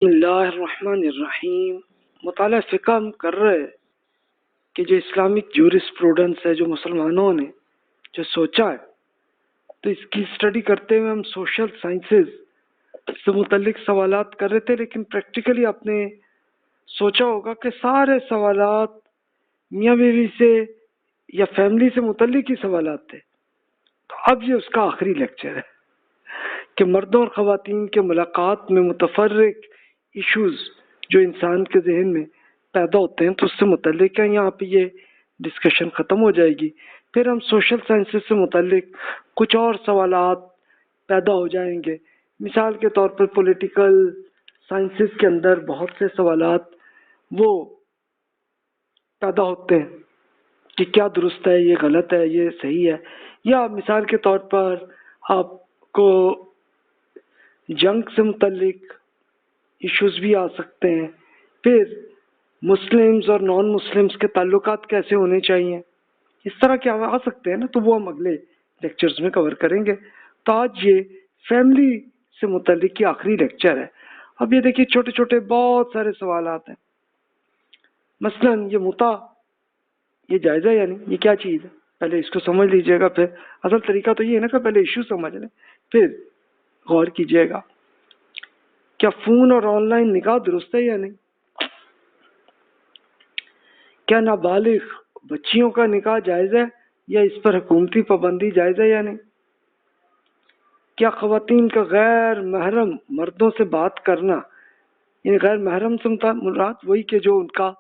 بسم اللہ الرحمن الرحیم۔ مطالعہ فقہ ہم کر رہے ہیں کہ جو اسلامک جورسپروڈنس ہے، جو مسلمانوں نے جو سوچا ہے، تو اس کی اسٹڈی کرتے ہوئے ہم سوشل سائنسز سے متعلق سوالات کر رہے تھے، لیکن پریکٹیکلی آپ نے سوچا ہوگا کہ سارے سوالات میاں بیوی سے یا فیملی سے متعلق ہی سوالات تھے۔ تو اب یہ اس کا آخری لیکچر ہے کہ مردوں اور خواتین کے ملاقات میں متفرق ایشوز جو انسان کے ذہن میں پیدا ہوتے ہیں تو اس سے متعلق ہے۔ یہاں پہ یہ ڈسکشن ختم ہو جائے گی، پھر ہم سوشل سائنسز سے متعلق کچھ اور سوالات پیدا ہو جائیں گے۔ مثال کے طور پر پولیٹیکل سائنسز کے اندر بہت سے سوالات وہ پیدا ہوتے ہیں کہ کیا درست ہے، یہ غلط ہے، یہ صحیح ہے، یا مثال کے طور پر آپ کو جنگ سے متعلق ایشوز بھی آ سکتے ہیں، پھر مسلمز اور نان مسلمز کے تعلقات کیسے ہونے چاہیے، اس طرح کے آ سکتے ہیں نا، تو وہ ہم اگلے لیکچرز میں کور کریں گے۔ تو آج یہ فیملی سے متعلق یہ آخری لیکچر ہے۔ اب یہ دیکھیے چھوٹے چھوٹے بہت سارے سوالات ہیں، مثلا یہ متع یہ جائز ہے یا نہیں، یہ کیا چیز ہے، پہلے اس کو سمجھ لیجئے گا۔ پھر اصل طریقہ تو یہ ہے نا کہ پہلے ایشو سمجھ لیں، پھر غور کیجئے گا۔ کیا فون اور آن لائن نکاح درست ہے یا نہیں؟ کیا نابالغ بچیوں کا نکاح جائز ہے یا اس پر حکومتی پابندی جائز ہے یا نہیں؟ کیا خواتین کا غیر محرم مردوں سے بات کرنا، یعنی غیر محرم سے مراد وہی کہ جو ان کا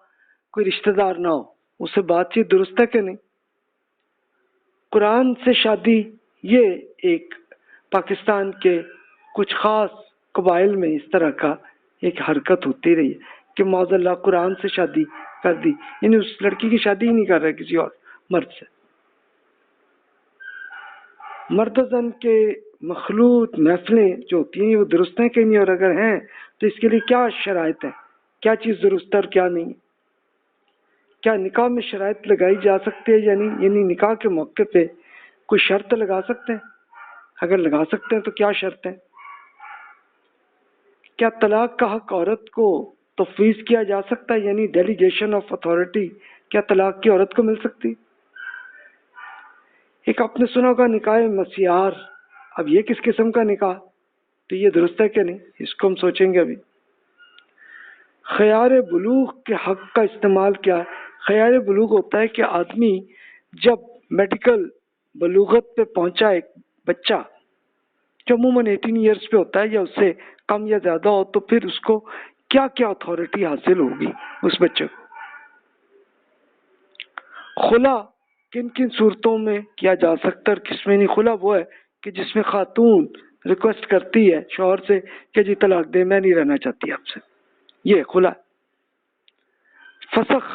کوئی رشتہ دار نہ ہو، اس سے بات چیت درست ہے کہ نہیں؟ قرآن سے شادی یہ ایک پاکستان کے کچھ خاص قبائل میں اس طرح کا ایک حرکت ہوتی رہی ہے کہ معاذ اللہ قرآن سے شادی کر دی، یعنی اس لڑکی کی شادی ہی نہیں کر رہے کسی اور مرد سے۔ مرد و زن کے مخلوط محفلیں جو ہوتی ہیں وہ درست ہیں کہ نہیں، اور اگر ہیں تو اس کے لیے کیا شرائط ہیں، کیا چیز درست ہے اور کیا نہیں؟ کیا نکاح میں شرائط لگائی جا سکتی ہے یا نہیں، یعنی نکاح کے موقع پہ کوئی شرط لگا سکتے ہیں؟ اگر لگا سکتے ہیں تو کیا شرط ہے؟ کیا طلاق کا حق عورت کو تفویض کیا جا سکتا ہے، یعنی ڈیلیگیشن آف اتھارٹی کیا طلاق کی عورت کو مل سکتی؟ ایک آپ نے سنا ہوگا نکاح مسیحار، اب یہ کس قسم کا نکاح، تو یہ درست ہے کہ نہیں، اس کو ہم سوچیں گے ابھی۔ خیار بلوغ کے حق کا استعمال کیا ہے؟ خیار بلوغ ہوتا ہے کہ آدمی جب میڈیکل بلوغت پہ پہنچا ایک بچہ جو عموماً 18 ایئرس پہ ہوتا ہے یا اس سے کم یا زیادہ ہو، تو پھر اس کو کیا کیا اتھارٹی حاصل ہوگی اس بچے کو۔ خلا کن کن صورتوں میں کیا جا سکتا ہے اور کس میں نہیں؟ خلا وہ ہے کہ جس میں خاتون ریکویسٹ کرتی ہے شوہر سے کہ جی طلاق دے، میں نہیں رہنا چاہتی آپ سے، یہ خلا۔ فسخ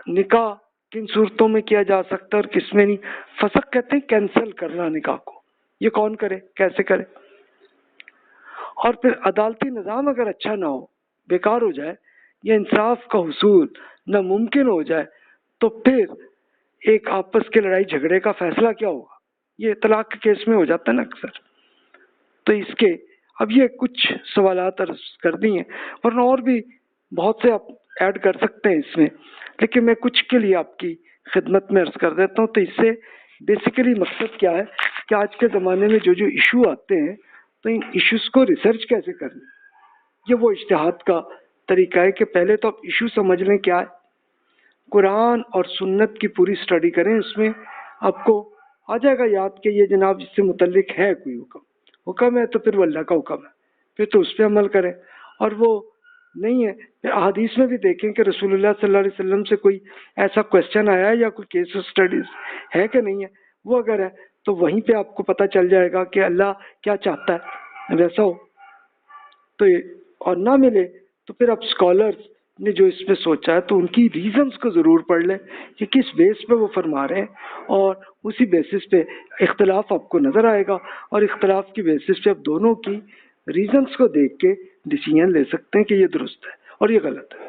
نکاح کن صورتوں میں کیا جا سکتا ہے اور کس میں نہیں؟ فسخ کہتے ہیں کینسل کرنا نکاح کو، یہ کون کرے، کیسے کرے؟ اور پھر عدالتی نظام اگر اچھا نہ ہو، بیکار ہو جائے، یا انصاف کا حصول ناممکن ہو جائے، تو پھر ایک آپس کے لڑائی جھگڑے کا فیصلہ کیا ہوگا؟ یہ طلاق کے کیس میں ہو جاتا ہے نا اکثر۔ تو اس کے اب یہ کچھ سوالات عرض کر دی ہیں، اور بھی بہت سے آپ ایڈ کر سکتے ہیں اس میں، لیکن میں کچھ کے لیے آپ کی خدمت میں عرض کر دیتا ہوں۔ تو اس سے بیسیکلی مقصد کیا ہے کہ آج کے زمانے میں جو ایشو آتے ہیں تو ان ایشوز کو ریسرچ کیسے کریں، یہ وہ اجتہاد کا طریقہ ہے کہ پہلے تو آپ ایشو سمجھ لیں کیا ہے، قرآن اور سنت کی پوری سٹڈی کریں، اس میں آپ کو آ جائے گا یاد کہ یہ جناب اس سے متعلق ہے کوئی حکم ہے تو پھر وہ اللہ کا حکم ہے، پھر تو اس پہ عمل کریں، اور وہ نہیں ہے پھر احادیث میں بھی دیکھیں کہ رسول اللہ صلی اللہ علیہ وسلم سے کوئی ایسا کوشچن آیا ہے یا کوئی کیس اسٹڈیز ہے کہ نہیں ہے، وہ اگر ہے تو وہیں پہ آپ کو پتہ چل جائے گا کہ اللہ کیا چاہتا ہے، ویسا ہو تو اور نہ ملے تو پھر اب اسکالرز نے جو اس پہ سوچا ہے تو ان کی ریزنز کو ضرور پڑھ لیں کہ کس بیس پہ وہ فرما رہے ہیں، اور اسی بیسس پہ اختلاف آپ کو نظر آئے گا، اور اختلاف کی بیسس پہ آپ دونوں کی ریزنز کو دیکھ کے ڈیسیژن لے سکتے ہیں کہ یہ درست ہے اور یہ غلط ہے۔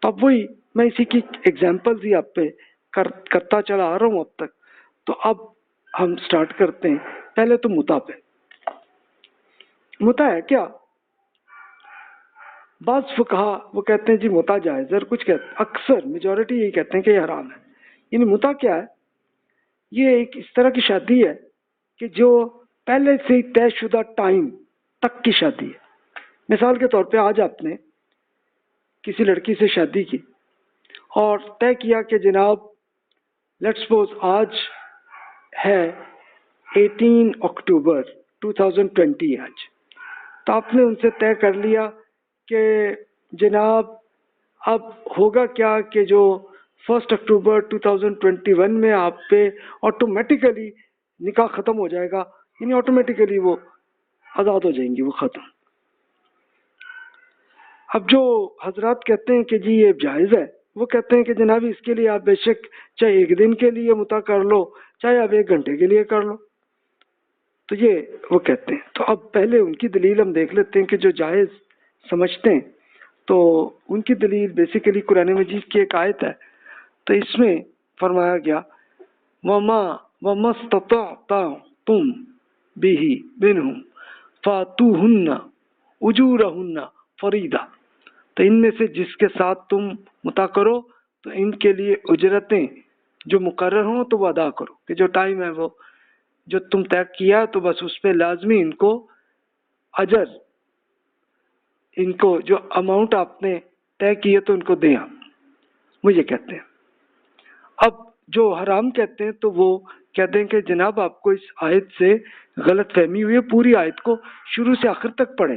تو اب وہی میں اسی کی ایگزامپلز ہی آپ پہ کرتا چلا آ رہا ہوں اب تک۔ تو اب ہم سٹارٹ کرتے ہیں، پہلے تو متع پہ۔ متع ہے کیا؟ بعض فقہا وہ کہتے ہیں جی متع جائز ہے، اور کچھ کہتے اکثر میجورٹی یہی کہتے ہیں کہ یہ حرام ہے۔ یعنی متع کیا ہے؟ یہ ایک اس طرح کی شادی ہے کہ جو پہلے سے ہی طے شدہ ٹائم تک کی شادی ہے۔ مثال کے طور پہ آج آپ نے کسی لڑکی سے شادی کی اور طے کیا کہ جناب لیٹ سپوز آج ہے 18 اکتوبر 2020 آج، تو آپ نے ان سے طے کر لیا کہ جناب اب ہوگا کیا کہ جو 1 اکتوبر 2021 میں آپ پہ آٹومیٹیکلی نکاح ختم ہو جائے گا، یعنی آٹومیٹیکلی وہ آزاد ہو جائیں گی، وہ ختم۔ اب جو حضرات کہتے ہیں کہ جی یہ جائز ہے، وہ کہتے ہیں کہ جناب اس کے لیے آپ بے شک چاہے ایک دن کے لیے متع کر لو، چاہے آپ 1 گھنٹے کے لیے کر لو، تو یہ وہ کہتے ہیں۔ تو اب پہلے ان کی دلیل ہم دیکھ لیتے ہیں کہ جو جائز سمجھتے ہیں تو ان کی دلیل بیسیکلی قرآن مجید کی ایک آیت ہے، تو اس میں فرمایا گیا وَمَا اسْتَطَعْتُمْ بِهِ مِنْهُمْ فَآتُوهُنَّ أُجُورَهُنَّ فَرِيضَةً، تو ان میں سے جس کے ساتھ تم متع کرو تو ان کے لیے اجرتیں جو مقرر ہوں تو وہ ادا کرو، کہ جو ٹائم ہے وہ جو تم طے کیا تو بس اس پہ لازمی ان کو اجر، ان کو جو اماؤنٹ آپ نے طے کیے تو ان کو دیں آپ، وہ یہ کہتے ہیں۔ اب جو حرام کہتے ہیں تو وہ کہتے ہیں کہ جناب آپ کو اس آیت سے غلط فہمی ہوئی ہے، پوری آیت کو شروع سے آخر تک پڑھیں۔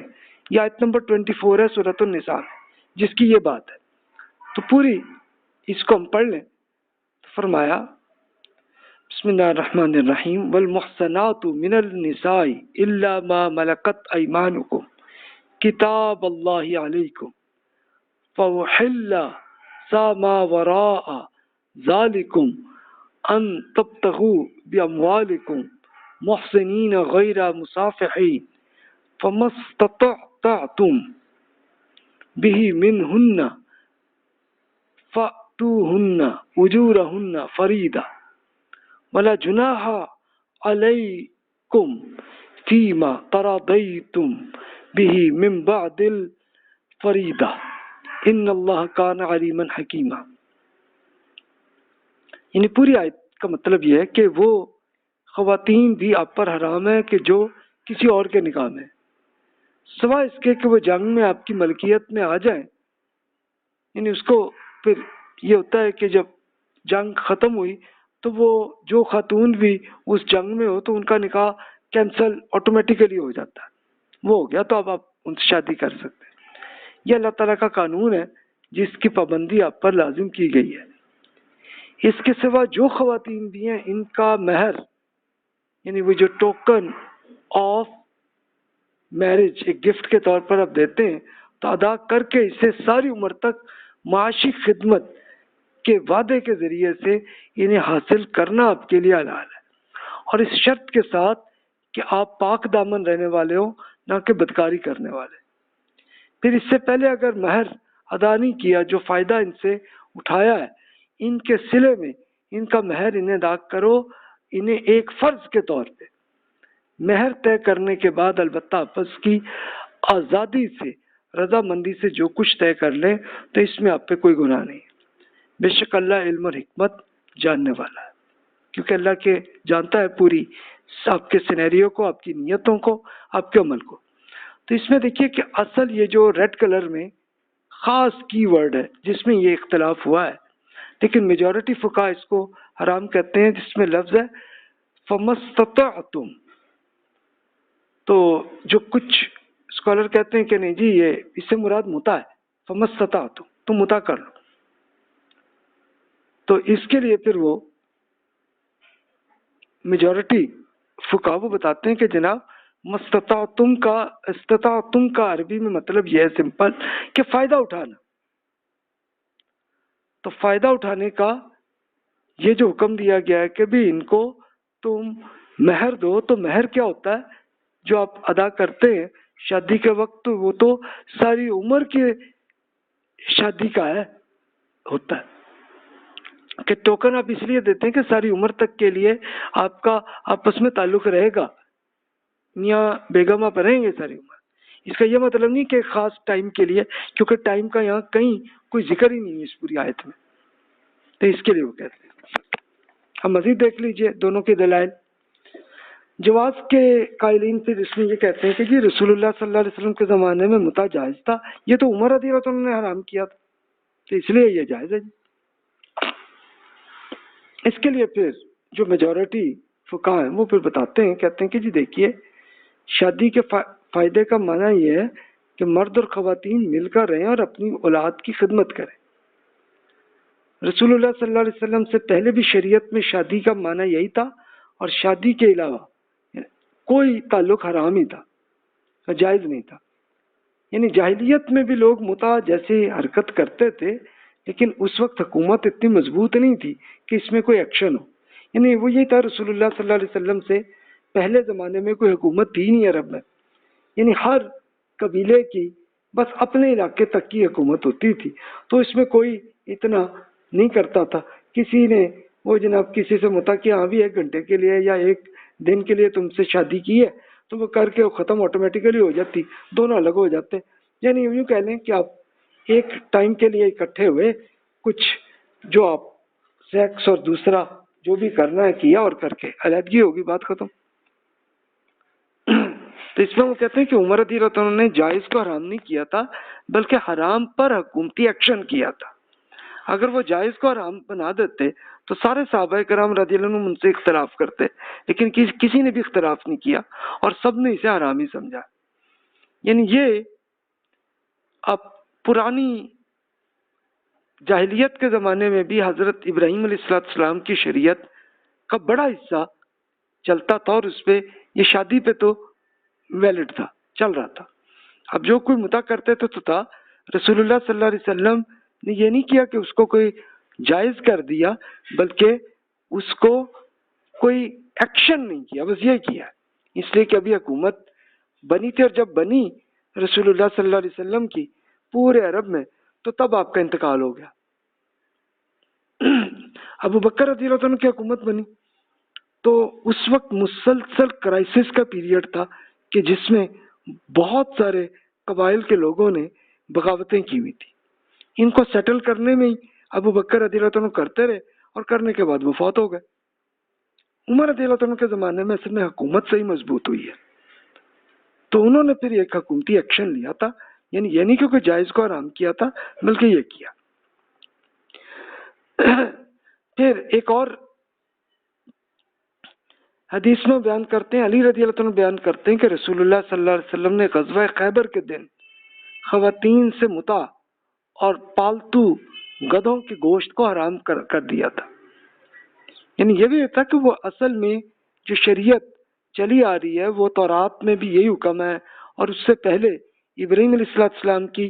یہ آیت نمبر 24 ہے سورۃ النساء میں، جس کی یہ بات ہے، تو پوری اس کو ہم پڑھ لیں۔ فرمایا بسم اللہ الرحمن الرحیم والمحصنات من النساء الا ما ملکت ایمانکم کتاب اللہ علیکم فوحل ما وراء ذالکم ان تبتغوا باموالکم محسنین غیر مصافحین فما استطعتم به منہن فأتوہن اجورہن فریضہ ولا جناح علیکم فیما تراضیتم به من بعد الفریضہ ان اللہ کان علیما حکیما۔ یعنی پوری آیت کا مطلب یہ ہے کہ وہ خواتین بھی آپ پر حرام ہے کہ جو کسی اور کے نکاح میں، سوائے اس کے کہ وہ جنگ میں آپ کی ملکیت میں آ جائیں، یعنی اس کو پھر یہ ہوتا ہے کہ جب جنگ ختم ہوئی تو وہ جو خاتون بھی اس جنگ میں ہو تو ان کا نکاح کینسل آٹومیٹیکلی ہو جاتا ہے، وہ ہو گیا تو اب آپ ان سے شادی کر سکتے ہیں۔ یہ اللہ تعالیٰ کا قانون ہے جس کی پابندی آپ پر لازم کی گئی ہے۔ اس کے سوا جو خواتین بھی ہیں ان کا مہر، یعنی وہ جو ٹوکن آف میرج ایک گفٹ کے طور پر آپ دیتے ہیں تو ادا کر کے اسے ساری عمر تک معاشی خدمت کے وعدے کے ذریعے سے انہیں حاصل کرنا آپ کے لیے حلال ہے، اور اس شرط کے ساتھ کہ آپ پاک دامن رہنے والے ہوں، نہ کہ بدکاری کرنے والے۔ پھر اس سے پہلے اگر مہر ادا نہیں کیا، جو فائدہ ان سے اٹھایا ہے ان کے صلے میں ان کا مہر انہیں ادا کرو، انہیں ایک فرض کے طور پہ مہر طے کرنے کے بعد البتہ آپس کی آزادی سے رضامندی سے جو کچھ طے کر لیں تو اس میں آپ پہ کوئی گناہ نہیں۔ بے شک اللہ علم اور حکمت جاننے والا ہے، کیونکہ اللہ کے جانتا ہے پوری آپ کے سینیریو کو، آپ کی نیتوں کو، آپ کے عمل کو۔ تو اس میں دیکھیے کہ اصل یہ جو ریڈ کلر میں خاص کی ورڈ ہے جس میں یہ اختلاف ہوا ہے، لیکن میجورٹی فقہا اس کو حرام کہتے ہیں، جس میں لفظ ہے فَمَسْتَطَعْتُمْ۔ تو جو کچھ اسکالر کہتے ہیں کہ نہیں جی یہ اس سے مراد متع ہے، فَمَسْتَطَعْتُمْ، تم متع کر لو، تو اس کے لیے پھر وہ میجورٹی فقہا وہ بتاتے ہیں کہ جناب مستطاعتم کا عربی میں مطلب یہ ہے سمپل کہ فائدہ اٹھانا۔ تو فائدہ اٹھانے کا یہ جو حکم دیا گیا ہے کہ بھی ان کو تم مہر دو، تو مہر کیا ہوتا ہے جو آپ ادا کرتے ہیں شادی کے وقت، تو وہ تو ساری عمر کی شادی کا ہوتا ہے کہ ٹوکن آپ اس لیے دیتے ہیں کہ ساری عمر تک کے لیے آپ کا آپس میں تعلق رہے گا، میاں بیگم آپ رہیں گے ساری عمر، اس کا یہ مطلب نہیں کہ خاص ٹائم کے لیے، کیونکہ ٹائم کا یہاں کہیں کوئی ذکر ہی نہیں ہے اس پوری آیت میں، تو اس کے لیے وہ کہتے ہیں۔ اب مزید دیکھ لیجئے دونوں کے دلائل۔ جواز کے قائلین پھر اس میں یہ کہتے ہیں کہ جی رسول اللہ صلی اللہ علیہ وسلم کے زمانے میں متع جائز تھا، یہ تو عمر رضی اللہ عنہ نے حرام کیا تھا، تو اس لیے یہ جائز ہے جی۔ اس کے لیے پھر جو میجورٹی فقہاء ہیں وہ پھر بتاتے ہیں، کہتے ہیں کہ جی دیکھیے شادی کے فائدے کا معنی یہ ہے کہ مرد اور خواتین مل کر رہیں اور اپنی اولاد کی خدمت کریں۔ رسول اللہ صلی اللہ علیہ وسلم سے پہلے بھی شریعت میں شادی کا معنی یہی تھا، اور شادی کے علاوہ کوئی تعلق حرام ہی تھا، جائز نہیں تھا۔ یعنی جاہلیت میں بھی لوگ متع جیسی حرکت کرتے تھے، لیکن اس وقت حکومت اتنی مضبوط نہیں تھی کہ اس میں کوئی ایکشن ہو۔ یعنی وہ یہی تھا، رسول اللہ صلی اللہ علیہ وسلم سے پہلے زمانے میں کوئی حکومت تھی نہیں عرب میں، یعنی ہر قبیلے کی بس اپنے علاقے تک کی حکومت ہوتی تھی، تو اس میں کوئی اتنا نہیں کرتا تھا۔ کسی نے وہ جناب کسی سے متع کیا، ہاں بھی 1 گھنٹے کے لیے یا 1 دن کے لیے تم سے شادی کی ہے، تو وہ کر کے وہ ختم آٹومیٹیکلی ہو جاتی، دونوں الگ ہو جاتے۔ یعنی یوں کہہ لیں کہ آپ ایک ٹائم کے لیے اکٹھے ہوئے، کچھ جو آپ سیکس اور دوسرا جو بھی کرنا ہے کیا، اور کر کے علیحدگی ہوگی، بات ختم۔ تو اس میں وہ کہتے ہیں کہ عمر رضی اللہ عنہ نے جائز کو حرام نہیں کیا تھا، بلکہ حرام پر حکومتی ایکشن کیا تھا۔ اگر وہ جائز کو حرام بنا دیتے تو سارے صحابہ کرام رضی اللہ عنہم ان سے اختلاف کرتے، لیکن کسی نے بھی اختلاف نہیں کیا اور سب نے اسے حرام ہی سمجھا۔ یعنی یہ اب پرانی جاہلیت کے زمانے میں بھی حضرت ابراہیم علیہ السلام کی شریعت کا بڑا حصہ چلتا تھا، اور اس پہ یہ شادی پہ تو ویلڈ تھا، چل رہا تھا۔ اب جو کوئی متع کرتے تو تھا، رسول اللہ صلی اللہ علیہ وسلم نے یہ نہیں کیا کہ اس کو کوئی جائز کر دیا، بلکہ اس کو کوئی ایکشن نہیں کیا، بس یہ کیا، اس لیے کہ ابھی حکومت بنی تھی، اور جب بنی رسول اللہ صلی اللہ علیہ وسلم کی پورے عرب میں، تو تب آپ کا انتقال ہو گیا۔ ابو بکر رضی اللہ عنہ کی حکومت بنی تو اس وقت مسلسل کرائسس کا پیریڈ تھا، کہ جس میں بہت سارے قبائل کے لوگوں نے بغاوتیں کی ہوئی تھی۔ ان کو سیٹل کرنے میں ہی ابو بکر رضی اللہ عنہ کرتے رہے، اور کرنے کے بعد وہ فوت ہو گئے۔ عمر رضی اللہ عنہ کے زمانے میں اصل میں حکومت سے ہی مضبوط ہوئی ہے، تو انہوں نے پھر ایک حکومتی ایکشن لیا تھا، یعنی یہ نہیں کہ کوئی جائز کو حرام کیا تھا، بلکہ یہ کیا۔ پھر ایک اور حدیث میں بیان کرتے ہیں، علی رضی اللہ عنہ بیان کرتے ہیں کہ رسول اللہ صلی اللہ علیہ وسلم نے غزوہ خیبر کے دن خواتین سے متع اور پالتو گدھوں کے گوشت کو حرام کر دیا تھا۔ یعنی یہ بھی تھا کہ وہ اصل میں جو شریعت چلی آ رہی ہے وہ تورات میں بھی یہی حکم ہے، اور اس سے پہلے ابراہیم علیہ السلام کی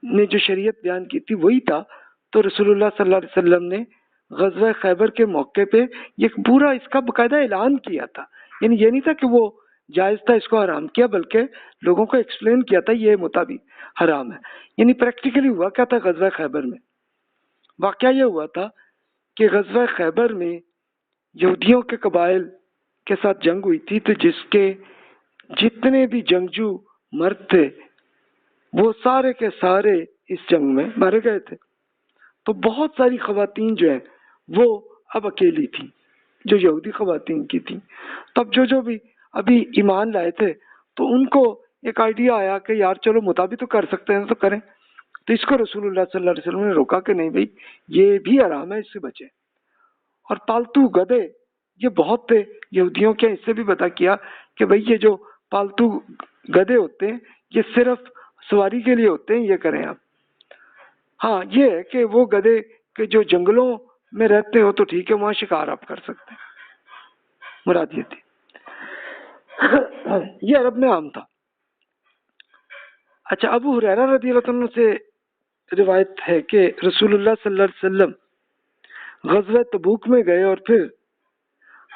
نے جو شریعت بیان کی تھی وہی تھا۔ تو رسول اللہ صلی اللہ علیہ وسلم نے غزوہ خیبر کے موقع پہ یہ پورا اس کا باقاعدہ اعلان کیا تھا، یعنی یہ نہیں تھا کہ وہ جائز تھا اس کو حرام کیا، بلکہ لوگوں کو ایکسپلین کیا تھا یہ مطابق حرام ہے۔ یعنی پریکٹیکلی ہوا کیا تھا غزوہ خیبر میں؟ واقعہ یہ ہوا تھا کہ غزوہ خیبر میں یہودیوں کے قبائل کے ساتھ جنگ ہوئی تھی، تو جس کے جتنے بھی جنگجو مرد تھے وہ سارے کے سارے اس جنگ میں مارے گئے تھے۔ تو بہت ساری خواتین جو ہیں وہ اب اکیلی تھیں، جو یہودی خواتین کی تھیں۔ تب جو بھی ابھی ایمان لائے تھے تو ان کو ایک آئیڈیا آیا کہ یار چلو مطابق تو کر سکتے ہیں تو کریں۔ تو اس کو رسول اللہ صلی اللہ علیہ وسلم نے روکا کہ نہیں بھائی یہ بھی حرام ہے، اس سے بچیں۔ اور پالتو گدھے یہ بہت تھے یہودیوں کے، اس سے بھی پتا کیا کہ بھائی یہ جو پالتو گدھے ہوتے ہیں یہ صرف سواری کے لیے ہوتے ہیں، یہ کریں آپ۔ ہاں یہ ہے کہ وہ گدھے کے جو جنگلوں میں رہتے ہو تو ٹھیک ہے، وہاں شکار آپ کر سکتے ہیں، مراد یہ تھی۔ یہ عرب میں عام تھا۔ اچھا، ابو ہریرہ رضی اللہ عنہ سے روایت ہے کہ رسول اللہ صلی اللہ علیہ وسلم غزوہ تبوک میں گئے، اور پھر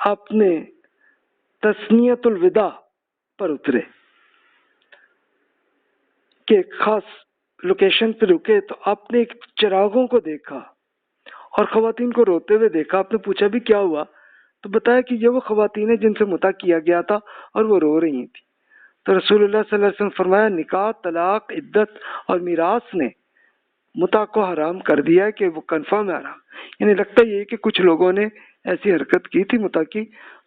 آپ نے تثنیۃ الوداع پر اترے کہ ایک خاص لوکیشن پہ رکے، تو آپ نے ایک چراغوں کو دیکھا اور خواتین کو روتے ہوئے دیکھا۔ آپ نے پوچھا بھی کیا ہوا، تو بتایا کہ یہ وہ خواتین ہیں جن سے متع کیا گیا تھا اور وہ رو رہی تھیں۔ تو رسول اللہ صلی اللہ علیہ وسلم فرمایا نکاح، طلاق، عدت اور میراث نے متع کو حرام کر دیا ہے کہ وہ کنفرم ہے حرام. یعنی لگتا یہ ہے کہ کچھ لوگوں نے ایسی حرکت کی تھی متع کی،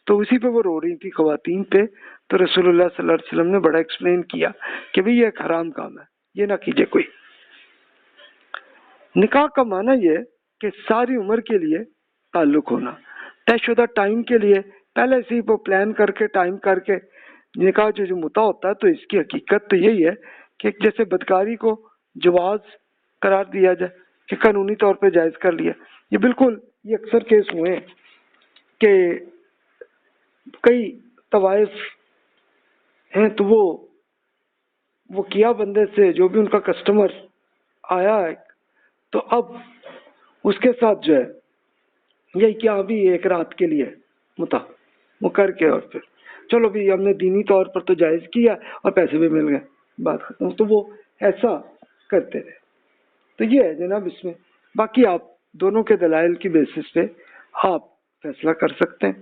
تو اسی پہ وہ رو رہی تھی خواتین پہ. تو رسول اللہ صلی اللہ علیہ وسلم نے بڑا ایکسپلین کیا کہ بھئی یہ ایک حرام کام ہے، یہ نہ کیجئے کوئی. نکاح کا معنی یہ ہے کہ ساری عمر کے لیے تعلق ہونا، طے شدہ ٹائم کے لیے پہلے سے ہی وہ پلان کر کے ٹائم کر کے نکاح جو متع ہوتا ہے. تو اس کی حقیقت تو یہی ہے کہ جیسے بدکاری کو جواز قرار دیا جائے کہ قانونی طور پہ جائز کر لیا. یہ بالکل یہ اکثر کیس ہوئے ہیں کہ کئی طوائف ہیں تو وہ کیا بندے سے جو بھی ان کا کسٹمر آیا ہے تو اب اس کے ساتھ جو ہے یہی کیا ابھی ایک رات کے لیے متع وہ کر کے اور پھر چلو بھی ہم نے دینی طور پر تو جائز کیا اور پیسے بھی مل گئے، بات ختم. تو وہ ایسا کرتے رہے. تو یہ ہے جناب اس میں. باقی آپ دونوں کے دلائل کی بیسس پہ آپ فیصلہ کر سکتے ہیں.